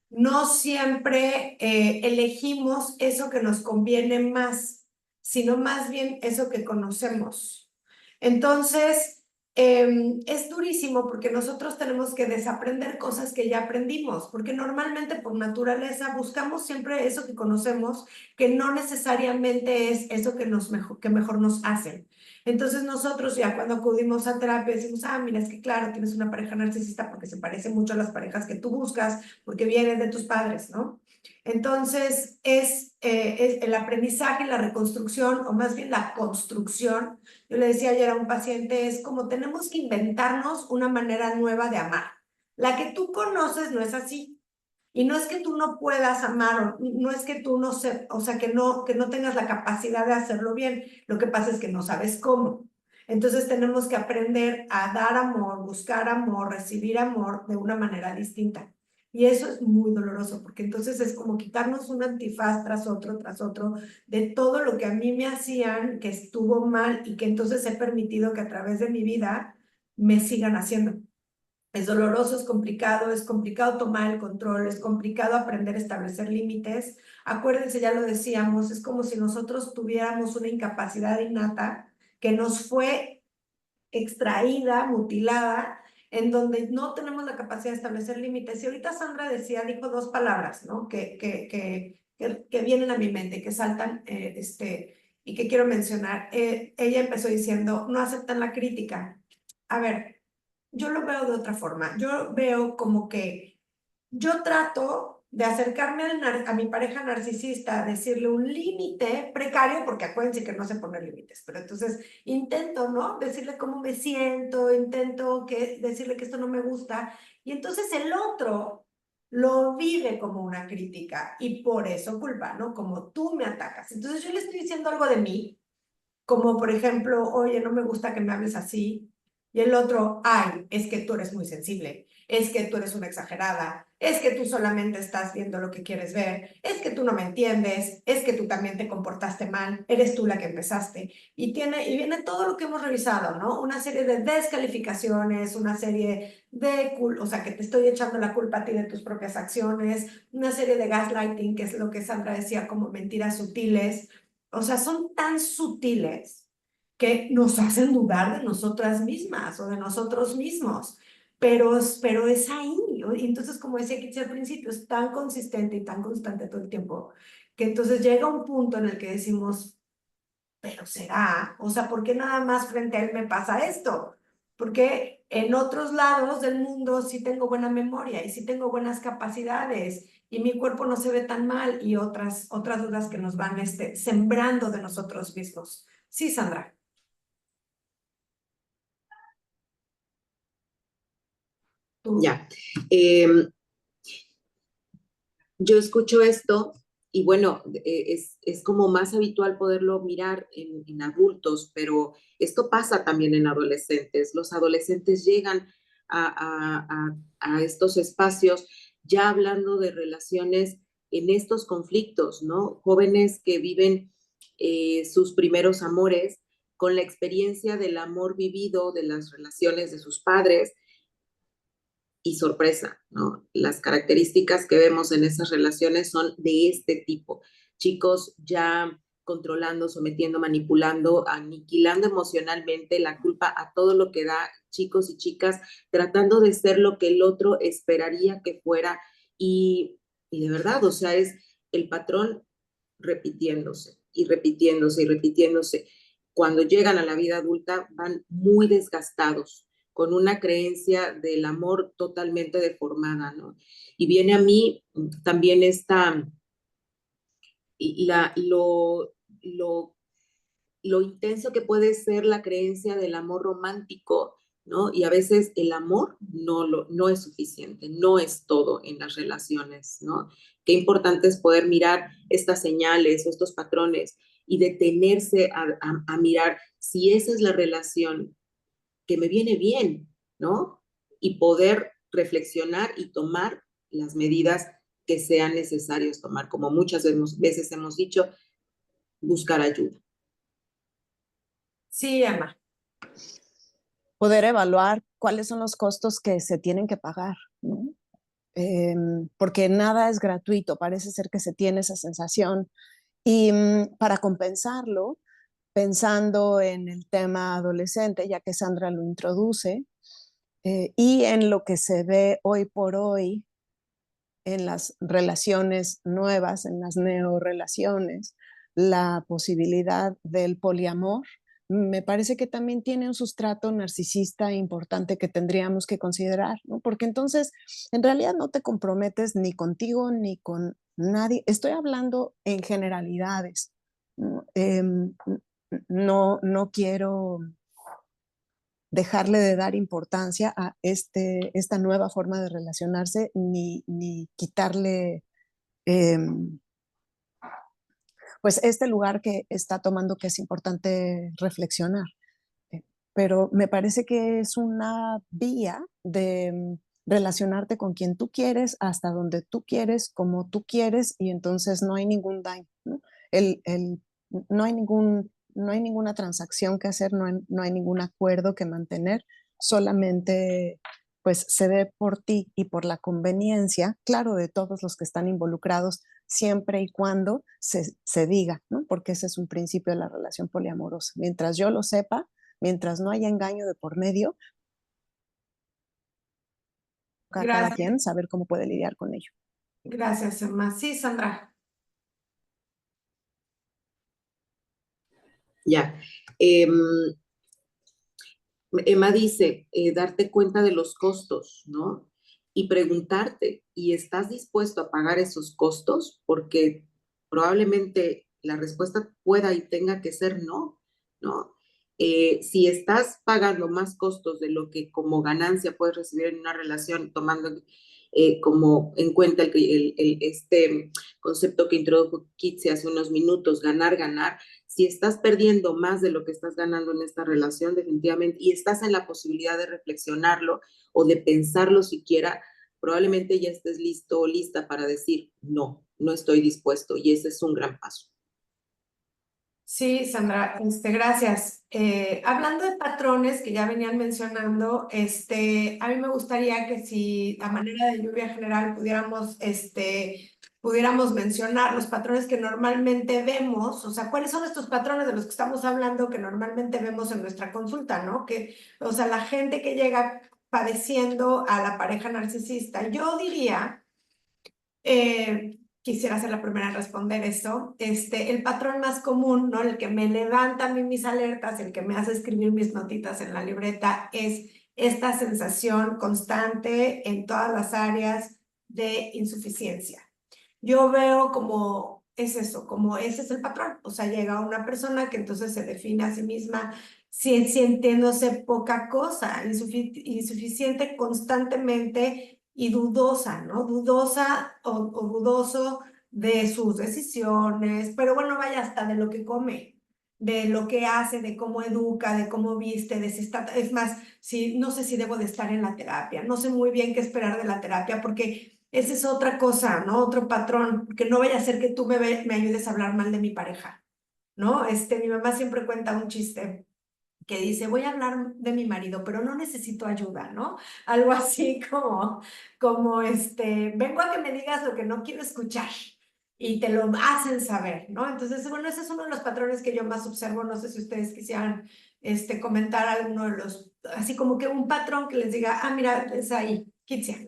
no siempre elegimos eso que nos conviene más, sino más bien eso que conocemos. Entonces, es durísimo porque nosotros tenemos que desaprender cosas que ya aprendimos, porque normalmente por naturaleza buscamos siempre eso que conocemos, que no necesariamente es eso que mejor nos hacen. Entonces nosotros ya cuando acudimos a terapia decimos, mira, es que claro, tienes una pareja narcisista porque se parece mucho a las parejas que tú buscas, porque vienen de tus padres, ¿no? Entonces es el aprendizaje, la reconstrucción, o más bien la construcción. Yo le decía ayer a un paciente, es como tenemos que inventarnos una manera nueva de amar. La que tú conoces no es así. Y no es que tú no puedas amar, no es que tú no se, o sea, que no tengas la capacidad de hacerlo bien. Lo que pasa es que no sabes cómo. Entonces tenemos que aprender a dar amor, buscar amor, recibir amor de una manera distinta. Y eso es muy doloroso, porque entonces es como quitarnos un antifaz tras otro, de todo lo que a mí me hacían, que estuvo mal y que entonces he permitido que a través de mi vida me sigan haciendo. Es doloroso, es complicado tomar el control, es complicado aprender a establecer límites. Acuérdense, ya lo decíamos, es como si nosotros tuviéramos una incapacidad innata que nos fue extraída, mutilada, en donde no tenemos la capacidad de establecer límites. Y ahorita Sandra dijo dos palabras, ¿no? Que vienen a mi mente, que saltan, y que quiero mencionar. Ella empezó diciendo, no aceptan la crítica. A ver, yo lo veo de otra forma. Yo veo como que yo trato de acercarme a mi pareja narcisista, decirle un límite precario, porque acuérdense que no sé poner límites, pero entonces intento, ¿no? Decirle cómo me siento, intento decirle que esto no me gusta, y entonces el otro lo vive como una crítica y por eso culpa, ¿no? Como tú me atacas. Entonces yo le estoy diciendo algo de mí, como por ejemplo, oye, no me gusta que me hables así. Y el otro, ay, es que tú eres muy sensible, es que tú eres una exagerada, es que tú solamente estás viendo lo que quieres ver, es que tú no me entiendes, es que tú también te comportaste mal, eres tú la que empezaste. Y viene todo lo que hemos revisado, ¿no? Una serie de descalificaciones, una serie de, o sea, que te estoy echando la culpa a ti de tus propias acciones, una serie de gaslighting, que es lo que Sandra decía, como mentiras sutiles. O sea, son tan sutiles que nos hacen dudar de nosotras mismas o de nosotros mismos, pero es ahí. Y entonces, como decía Kitsi al principio, es tan consistente y tan constante todo el tiempo, que entonces llega un punto en el que decimos, pero será, o sea, ¿por qué nada más frente a él me pasa esto? Porque en otros lados del mundo sí tengo buena memoria y sí tengo buenas capacidades y mi cuerpo no se ve tan mal, y otras dudas que nos van sembrando de nosotros mismos. Sí, Sandra. Tú. Ya. Yo escucho esto y bueno, es como más habitual poderlo mirar en adultos, pero esto pasa también en adolescentes. Los adolescentes llegan a estos espacios ya hablando de relaciones en estos conflictos, ¿no? Jóvenes que viven sus primeros amores con la experiencia del amor vivido, de las relaciones de sus padres, y sorpresa, ¿no? Las características que vemos en esas relaciones son de este tipo. Chicos ya controlando, sometiendo, manipulando, aniquilando emocionalmente la culpa a todo lo que da, chicos y chicas tratando de ser lo que el otro esperaría que fuera y de verdad, o sea, es el patrón repitiéndose y repitiéndose y repitiéndose. Cuando llegan a la vida adulta van muy desgastados, con una creencia del amor totalmente deformada, ¿no? Y viene a mí también lo, lo intenso que puede ser la creencia del amor romántico, ¿no? Y a veces el amor no es suficiente, no es todo en las relaciones, ¿no? Qué importante es poder mirar estas señales o estos patrones y detenerse a mirar si esa es la relación que me viene bien, ¿no? Y poder reflexionar y tomar las medidas que sean necesarias tomar, como muchas veces hemos dicho, buscar ayuda. Sí, Emma. Poder evaluar cuáles son los costos que se tienen que pagar, ¿no? Porque nada es gratuito, parece ser que se tiene esa sensación. Y para compensarlo, pensando en el tema adolescente, ya que Sandra lo introduce, y en lo que se ve hoy por hoy en las relaciones nuevas, en las neorelaciones, la posibilidad del poliamor, me parece que también tiene un sustrato narcisista importante que tendríamos que considerar, ¿no? Porque entonces en realidad no te comprometes ni contigo ni con nadie. Estoy hablando en generalidades, ¿no? No quiero dejarle de dar importancia a esta nueva forma de relacionarse ni quitarle pues este lugar que está tomando que es importante reflexionar. Pero me parece que es una vía de relacionarte con quien tú quieres, hasta donde tú quieres, como tú quieres, y entonces no hay ningún daño, ¿no? No hay no hay ninguna transacción que hacer, no hay ningún acuerdo que mantener, solamente pues se ve por ti y por la conveniencia, claro, de todos los que están involucrados, siempre y cuando se diga, ¿no? Porque ese es un principio de la relación poliamorosa. Mientras yo lo sepa, mientras no haya engaño de por medio, a cada Gracias. quien saber cómo puede lidiar con ello. Gracias, Emma. Sí, Sandra. Ya. Emma dice, darte cuenta de los costos, ¿no? Y preguntarte, ¿y estás dispuesto a pagar esos costos? Porque probablemente la respuesta pueda y tenga que ser no, ¿no? Si estás pagando más costos de lo que como ganancia puedes recibir en una relación, tomando como en cuenta este concepto que introdujo Kitsi hace unos minutos, ganar, ganar, si estás perdiendo más de lo que estás ganando en esta relación, definitivamente, y estás en la posibilidad de reflexionarlo o de pensarlo siquiera, probablemente ya estés listo o lista para decir, no, no estoy dispuesto, y ese es un gran paso. Sí, Sandra, gracias. Hablando de patrones que ya venían mencionando, a mí me gustaría que si a manera de lluvia general pudiéramos mencionar los patrones que normalmente vemos, o sea, cuáles son estos patrones de los que estamos hablando que normalmente vemos en nuestra consulta, ¿no? O sea, la gente que llega padeciendo a la pareja narcisista, yo diría quisiera ser la primera en responder esto. El patrón más común, ¿no? El que me levanta a mí mis alertas, el que me hace escribir mis notitas en la libreta, es esta sensación constante en todas las áreas de insuficiencia. Yo veo como es eso, como ese es el patrón. O sea, llega una persona que entonces se define a sí misma sintiéndose poca cosa, insuficiente constantemente y dudosa, ¿no? Dudosa o dudoso de sus decisiones, pero bueno, vaya hasta de lo que come, de lo que hace, de cómo educa, de cómo viste, de si es más, no sé si debo de estar en la terapia, no sé muy bien qué esperar de la terapia, porque esa es otra cosa, ¿no? Otro patrón, que no vaya a ser que tú me ayudes a hablar mal de mi pareja, ¿no? Mi mamá siempre cuenta un chiste que dice, voy a hablar de mi marido, pero no necesito ayuda, ¿no? Algo así vengo a que me digas lo que no quiero escuchar y te lo hacen saber, ¿no? Entonces, bueno, ese es uno de los patrones que yo más observo. No sé si ustedes quisieran, comentar alguno de los, así como que un patrón que les diga, ah, mira, es ahí, Kitsia.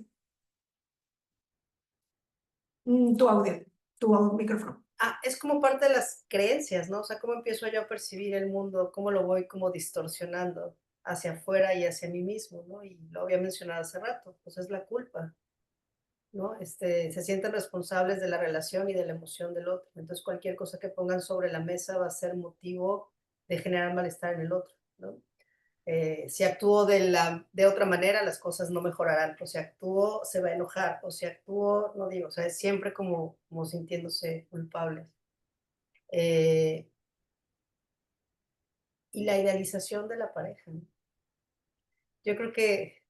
Tu audio, tu micrófono. Es como parte de las creencias, ¿no? O sea, cómo empiezo yo a percibir el mundo, cómo lo voy como distorsionando hacia afuera y hacia mí mismo, ¿no? Y lo había mencionado hace rato, pues es la culpa, ¿no? Se sienten responsables de la relación y de la emoción del otro. Entonces, cualquier cosa que pongan sobre la mesa va a ser motivo de generar malestar en el otro, ¿no? Si actúo de otra manera, las cosas no mejorarán. O si actúo, se va a enojar. O si actúo, no digo, o sea, es siempre como sintiéndose culpables. Eh, y la idealización de la pareja, ¿no? Yo creo que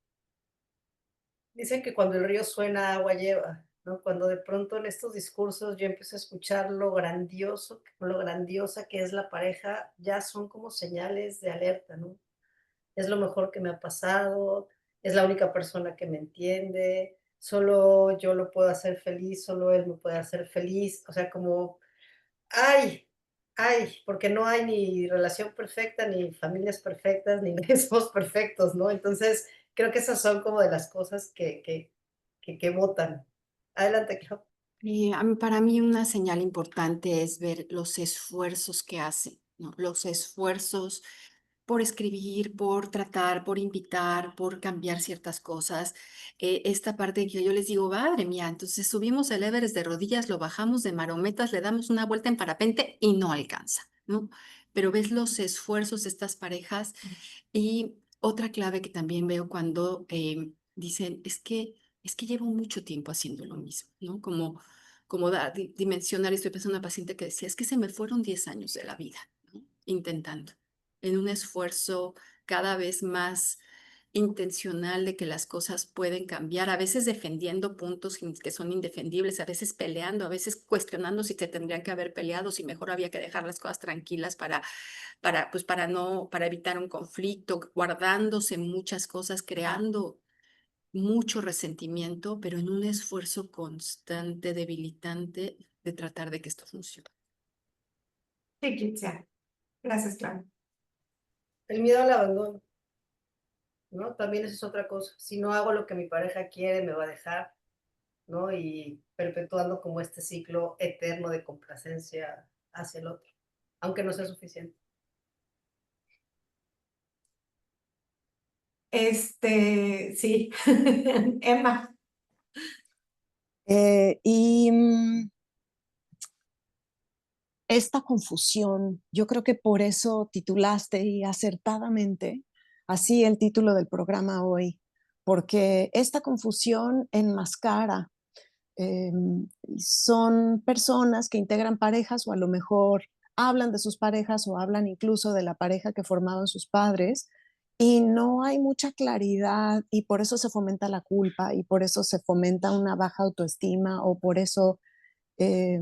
dicen que cuando el río suena, agua lleva, ¿no? Cuando de pronto en estos discursos yo empiezo a escuchar lo grandiosa que es la pareja, ya son como señales de alerta, ¿no? Es lo mejor que me ha pasado, es la única persona que me entiende, solo yo lo puedo hacer feliz, solo él me puede hacer feliz, o sea, como, ay, ay, porque no hay ni relación perfecta, ni familias perfectas, ni somos perfectos, ¿no? Entonces, creo que esas son como de las cosas que botan. Adelante, Clau. Para mí una señal importante es ver los esfuerzos que hace, ¿no? Los esfuerzos por escribir, por tratar, por invitar, por cambiar ciertas cosas. Esta parte que yo les digo, madre mía, entonces subimos el Everest de rodillas, lo bajamos de marometas, le damos una vuelta en parapente y no alcanza, ¿no? Pero ves los esfuerzos de estas parejas. Y otra clave que también veo cuando dicen, es que llevo mucho tiempo haciendo lo mismo, ¿no? Como dimensionar, estoy pensando en una paciente que decía, es que se me fueron 10 años de la vida, ¿no? Intentando, en un esfuerzo cada vez más intencional de que las cosas pueden cambiar, a veces defendiendo puntos que son indefendibles, a veces peleando, a veces cuestionando si se tendrían que haber peleado, si mejor había que dejar las cosas tranquilas para evitar un conflicto, guardándose muchas cosas, creando mucho resentimiento, pero en un esfuerzo constante, debilitante de tratar de que esto funcione. Sí, Kitsia. Gracias, Clara. El miedo al abandono, ¿no? También eso es otra cosa. Si no hago lo que mi pareja quiere, me va a dejar, ¿no? Y perpetuando como este ciclo eterno de complacencia hacia el otro, aunque no sea suficiente. Sí. Emma. Y esta confusión, yo creo que por eso titulaste y acertadamente así el título del programa hoy, porque esta confusión enmascara. Son personas que integran parejas o a lo mejor hablan de sus parejas o hablan incluso de la pareja que formaban sus padres y no hay mucha claridad y por eso se fomenta la culpa y por eso se fomenta una baja autoestima o por eso eh,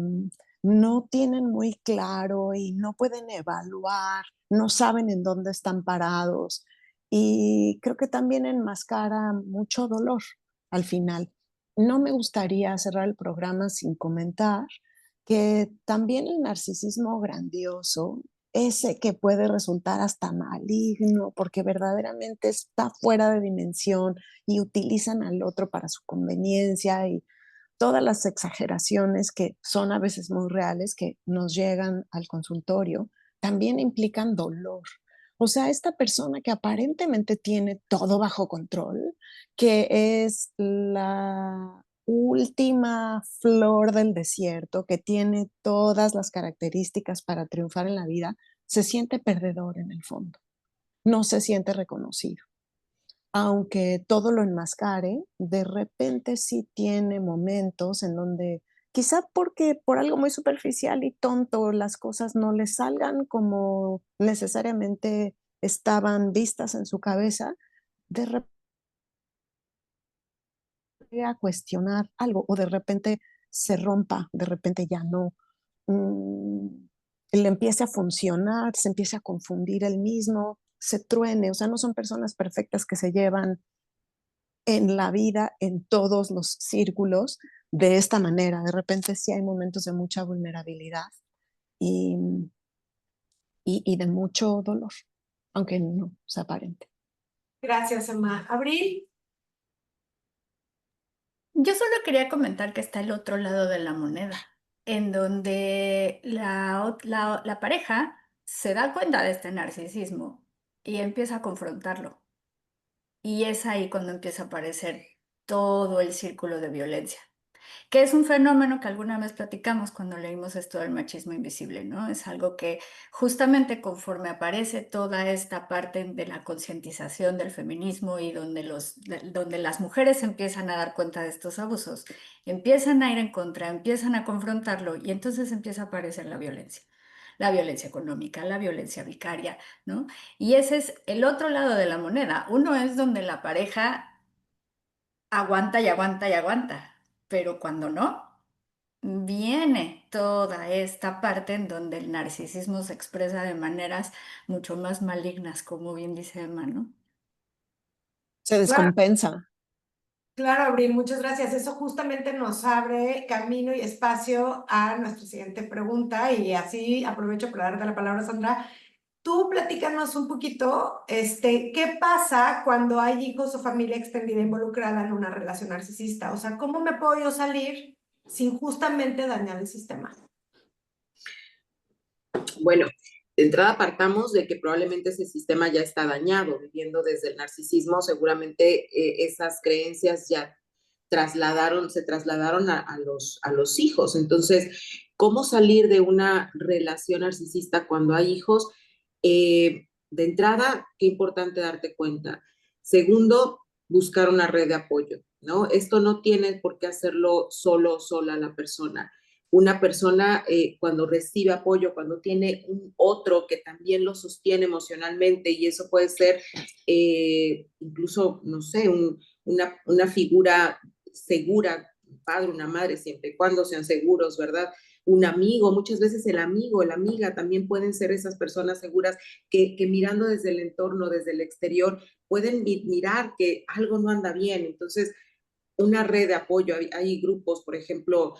no tienen muy claro y no pueden evaluar, no saben en dónde están parados y creo que también enmascara mucho dolor al final. No me gustaría cerrar el programa sin comentar que también el narcisismo grandioso, ese que puede resultar hasta maligno porque verdaderamente está fuera de dimensión y utilizan al otro para su conveniencia y todas las exageraciones que son a veces muy reales, que nos llegan al consultorio, también implican dolor. O sea, esta persona que aparentemente tiene todo bajo control, que es la última flor del desierto, que tiene todas las características para triunfar en la vida, se siente perdedor en el fondo, no se siente reconocido aunque todo lo enmascare, de repente sí tiene momentos en donde quizá porque por algo muy superficial y tonto las cosas no le salgan como necesariamente estaban vistas en su cabeza, de a cuestionar algo o de repente se rompa, de repente ya no, le empiece a funcionar, se empiece a confundir el mismo, se truene, o sea, no son personas perfectas que se llevan en la vida, en todos los círculos, de esta manera. De repente sí hay momentos de mucha vulnerabilidad y, y de mucho dolor, aunque no se aparente. Gracias, Emma. Abril. Yo solo quería comentar que está el otro lado de la moneda, en donde la pareja se da cuenta de este narcisismo y empieza a confrontarlo. Y es ahí cuando empieza a aparecer todo el círculo de violencia, que es un fenómeno que alguna vez platicamos cuando leímos esto del machismo invisible, ¿no? Es algo que justamente conforme aparece toda esta parte de la concientización del feminismo y donde las mujeres empiezan a dar cuenta de estos abusos, empiezan a ir en contra, empiezan a confrontarlo y entonces empieza a aparecer la violencia económica, la violencia vicaria, ¿no? Y ese es el otro lado de la moneda. Uno es donde la pareja aguanta y aguanta y aguanta, pero cuando no, viene toda esta parte en donde el narcisismo se expresa de maneras mucho más malignas, como bien dice Emma, ¿no? Se Claro, descompensa. claro, Abril, muchas gracias. Eso justamente nos abre camino y espacio a nuestra siguiente pregunta y así aprovecho para darte la palabra, Sandra. Tú platícanos un poquito, ¿qué pasa cuando hay hijos o familia extendida involucrada en una relación narcisista? O sea, ¿cómo me puedo yo salir sin justamente dañar el sistema? Bueno, de entrada partamos de que probablemente ese sistema ya está dañado, viviendo desde el narcisismo, seguramente esas creencias ya se trasladaron a los hijos. Entonces, ¿cómo salir de una relación narcisista cuando hay hijos? De entrada, qué importante darte cuenta. Segundo, buscar una red de apoyo, ¿no? Esto no tiene por qué hacerlo solo, sola la persona. Una persona cuando recibe apoyo, cuando tiene un otro que también lo sostiene emocionalmente, y eso puede ser incluso, no sé, una figura segura, un padre, una madre, siempre y cuando sean seguros, ¿verdad? Un amigo, muchas veces el amigo, la amiga también pueden ser esas personas seguras que mirando desde el entorno, desde el exterior, pueden mirar que algo no anda bien. Entonces, una red de apoyo, hay grupos, por ejemplo,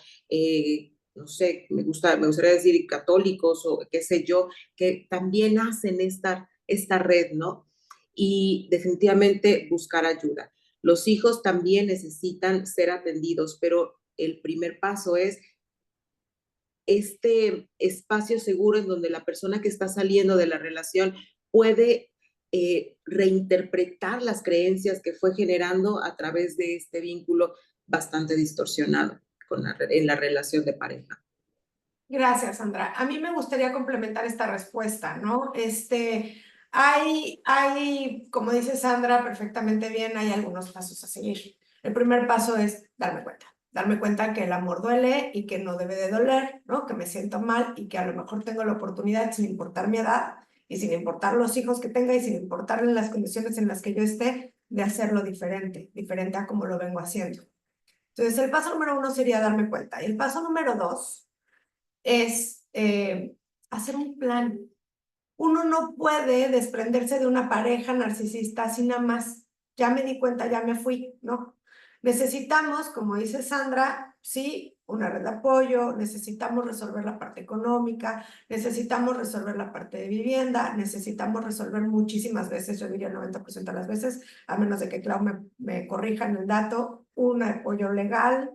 no sé, me gustaría decir católicos o qué sé yo, que también hacen esta red, ¿no? Y definitivamente buscar ayuda. Los hijos también necesitan ser atendidos, pero el primer paso es este espacio seguro en donde la persona que está saliendo de la relación puede reinterpretar las creencias que fue generando a través de este vínculo bastante distorsionado en la relación de pareja. Gracias, Sandra. A mí me gustaría complementar esta respuesta, ¿no? Hay, como dice Sandra perfectamente bien, hay algunos pasos a seguir. El primer paso es darme cuenta que el amor duele y que no debe de doler, ¿no? Que me siento mal y que a lo mejor tengo la oportunidad, sin importar mi edad y sin importar los hijos que tenga y sin importar las condiciones en las que yo esté, de hacerlo diferente a como lo vengo haciendo. Entonces, el paso número 1 sería darme cuenta. Y el paso número 2 es hacer un plan. Uno no puede desprenderse de una pareja narcisista así nada más. Ya me di cuenta, ya me fui, ¿no? Necesitamos, como dice Sandra, sí, una red de apoyo, necesitamos resolver la parte económica, necesitamos resolver la parte de vivienda, necesitamos resolver muchísimas veces, yo diría el 90% de las veces, a menos de que Clau me corrija en el dato, un apoyo legal,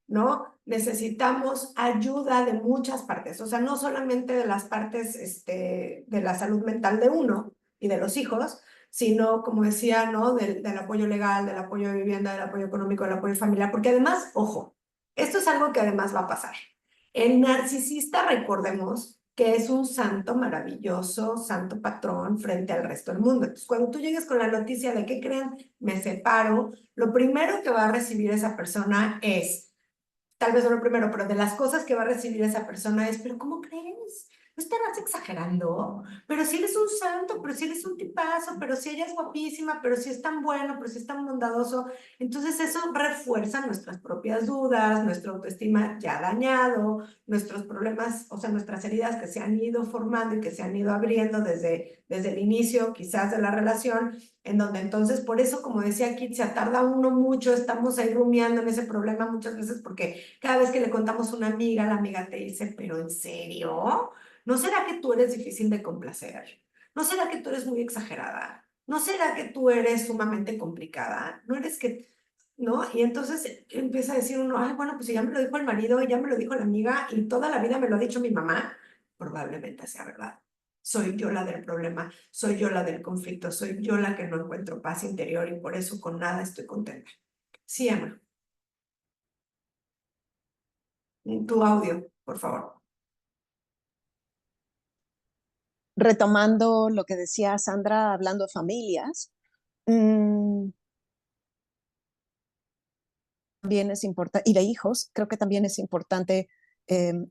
¿no? Necesitamos ayuda de muchas partes, o sea, no solamente de las partes de la salud mental de uno y de los hijos, sino, como decía, ¿no? Del apoyo legal, del apoyo de vivienda, del apoyo económico, del apoyo familiar, porque además, ojo, esto es algo que además va a pasar. El narcisista, recordemos, que es un santo maravilloso, santo patrón frente al resto del mundo. Entonces, cuando tú llegues con la noticia de que creen, me separo, lo primero que va a recibir esa persona es, tal vez no lo primero, pero de las cosas que va a recibir esa persona es, pero ¿cómo crees? estarás exagerando, pero si eres un santo, pero si eres un tipazo, pero si ella es guapísima, pero si es tan bueno, pero si es tan bondadoso. Entonces eso refuerza nuestras propias dudas, nuestra autoestima ya dañado, nuestros problemas, o sea, nuestras heridas que se han ido formando y que se han ido abriendo desde el inicio quizás de la relación, en donde entonces, por eso, como decía Kit, se tarda uno mucho, estamos ahí rumiando en ese problema muchas veces porque cada vez que le contamos a una amiga, la amiga te dice, ¿pero en serio? ¿No será que tú eres difícil de complacer? ¿No será que tú eres muy exagerada? ¿No será que tú eres sumamente complicada? ¿No eres que, no? Y entonces empieza a decir uno, ay, bueno, pues si ya me lo dijo el marido, y ya me lo dijo la amiga, y toda la vida me lo ha dicho mi mamá, probablemente sea verdad. Soy yo la del problema, soy yo la del conflicto, soy yo la que no encuentro paz interior y por eso con nada estoy contenta. Sí, Emma. Tu audio, por favor. Retomando lo que decía Sandra, hablando de familias, también es importante, y de hijos, creo que también es importante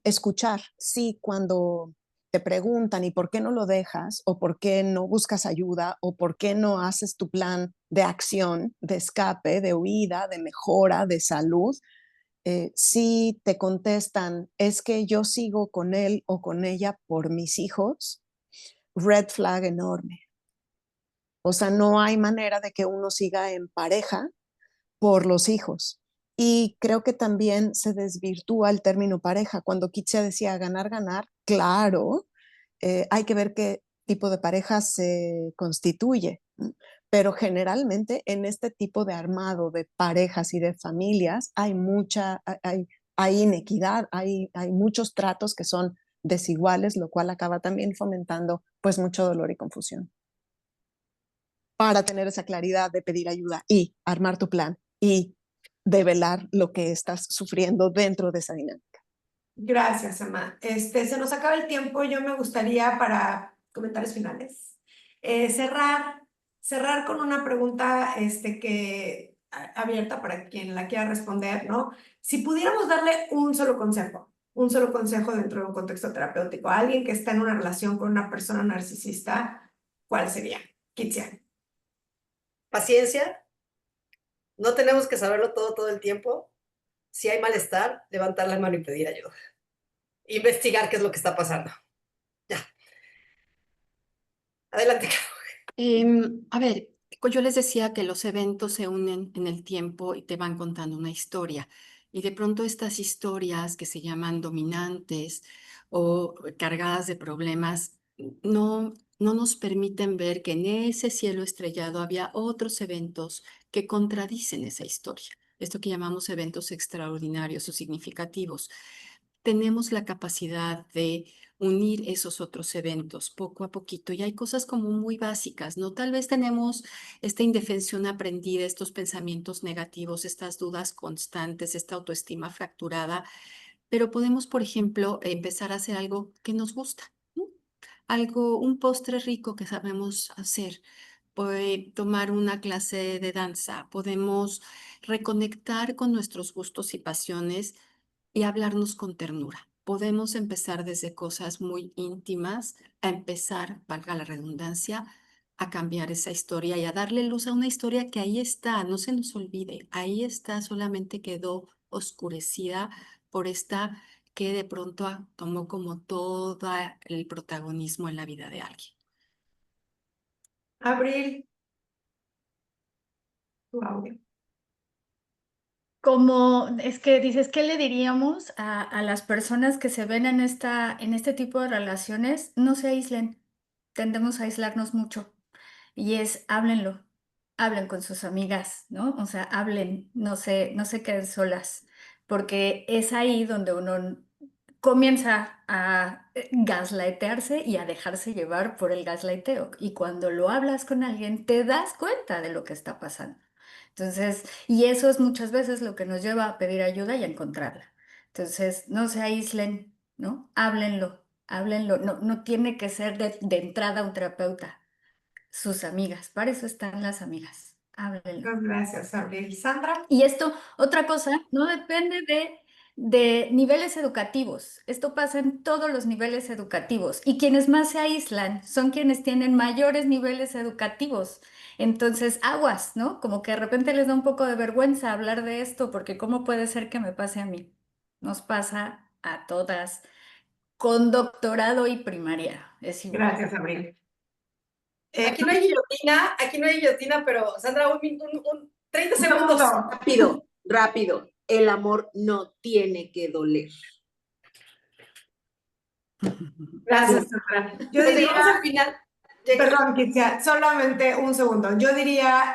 escuchar, sí, cuando te preguntan y por qué no lo dejas, o por qué no buscas ayuda, o por qué no haces tu plan de acción, de escape, de huida, de mejora, de salud, si te contestan, es que yo sigo con él o con ella por mis hijos, red flag enorme. O sea, no hay manera de que uno siga en pareja por los hijos. Y creo que también se desvirtúa el término pareja. Cuando Kitsia decía ganar, ganar, claro, hay que ver qué tipo de pareja se constituye. Pero generalmente en este tipo de armado de parejas y de familias hay hay inequidad, hay muchos tratos que son desiguales, lo cual acaba también fomentando pues mucho dolor y confusión. Para tener esa claridad de pedir ayuda y armar tu plan y develar lo que estás sufriendo dentro de esa dinámica. Gracias, Emma. Se nos acaba el tiempo. Yo me gustaría, para comentarios finales, cerrar con una pregunta abierta para quien la quiera responder, ¿no? Si pudiéramos darle un solo consejo dentro de un contexto terapéutico a alguien que está en una relación con una persona narcisista, ¿cuál sería? Kitsia. Paciencia, no tenemos que saberlo todo el tiempo. Si hay malestar, levantar la mano y pedir ayuda. Investigar qué es lo que está pasando. Ya. Adelante, Caro. A ver, yo les decía que los eventos se unen en el tiempo y te van contando una historia. Y de pronto estas historias que se llaman dominantes o cargadas de problemas no nos permiten ver que en ese cielo estrellado había otros eventos que contradicen esa historia. Esto que llamamos eventos extraordinarios o significativos. Tenemos la capacidad de unir esos otros eventos poco a poquito y hay cosas como muy básicas, ¿no? Tal vez tenemos esta indefensión aprendida, estos pensamientos negativos, estas dudas constantes, esta autoestima fracturada, pero podemos, por ejemplo, empezar a hacer algo que nos gusta, ¿no? Un postre rico que sabemos hacer. Tomar una clase de danza, podemos reconectar con nuestros gustos y pasiones y hablarnos con ternura. Podemos empezar desde cosas muy íntimas, a empezar, valga la redundancia, a cambiar esa historia y a darle luz a una historia que ahí está, no se nos olvide, ahí está, solamente quedó oscurecida por esta que de pronto tomó como todo el protagonismo en la vida de alguien. Abril, tu audio. Como es que dices, ¿qué le diríamos a las personas que se ven en este tipo de relaciones? No se aíslen, tendemos a aislarnos mucho. Y háblenlo, hablen con sus amigas, ¿no? O sea, hablen, no se queden solas, porque es ahí donde uno comienza a gaslightearse y a dejarse llevar por el gaslighteo. Y cuando lo hablas con alguien, te das cuenta de lo que está pasando. Entonces, y eso es muchas veces lo que nos lleva a pedir ayuda y a encontrarla. Entonces, no se aíslen, ¿no? Háblenlo. No tiene que ser de entrada un terapeuta. Sus amigas, para eso están las amigas. Háblenlo. Gracias, Abril. Sandra. Y esto, otra cosa, no depende de niveles educativos. Esto pasa en todos los niveles educativos y quienes más se aíslan son quienes tienen mayores niveles educativos. Entonces, aguas, ¿no? Como que de repente les da un poco de vergüenza hablar de esto porque ¿cómo puede ser que me pase a mí? Nos pasa a todas, con doctorado y primaria, es igual. Gracias, Abril. Aquí no hay guillotina, pero Sandra, un 30 Un segundos. segundo. Rápido, rápido. El amor no tiene que doler. Gracias. Sandra. Yo Pues diría, llegamos al final. perdón, Kitsia, solamente un segundo. Yo diría,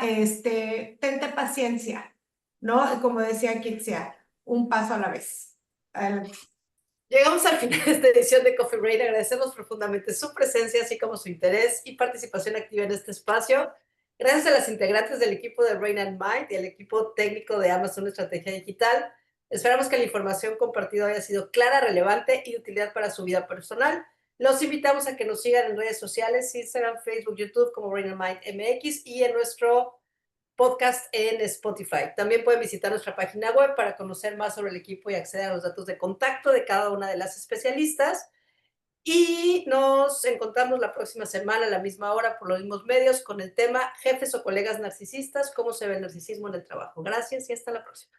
tente paciencia, ¿no? Como decía Kitsia, un paso a la vez. Adelante. Llegamos al final de esta edición de Coffee Break. Agradecemos profundamente su presencia, así como su interés y participación activa en este espacio. Gracias a las integrantes del equipo de Brain and Mind y al equipo técnico de Amazon Estrategia Digital. Esperamos que la información compartida haya sido clara, relevante y de utilidad para su vida personal. Los invitamos a que nos sigan en redes sociales, Instagram, Facebook, YouTube como Brain and Mind MX y en nuestro podcast en Spotify. También pueden visitar nuestra página web para conocer más sobre el equipo y acceder a los datos de contacto de cada una de las especialistas. Y nos encontramos la próxima semana a la misma hora por los mismos medios con el tema Jefes o colegas narcisistas, cómo se ve el narcisismo en el trabajo. Gracias y hasta la próxima.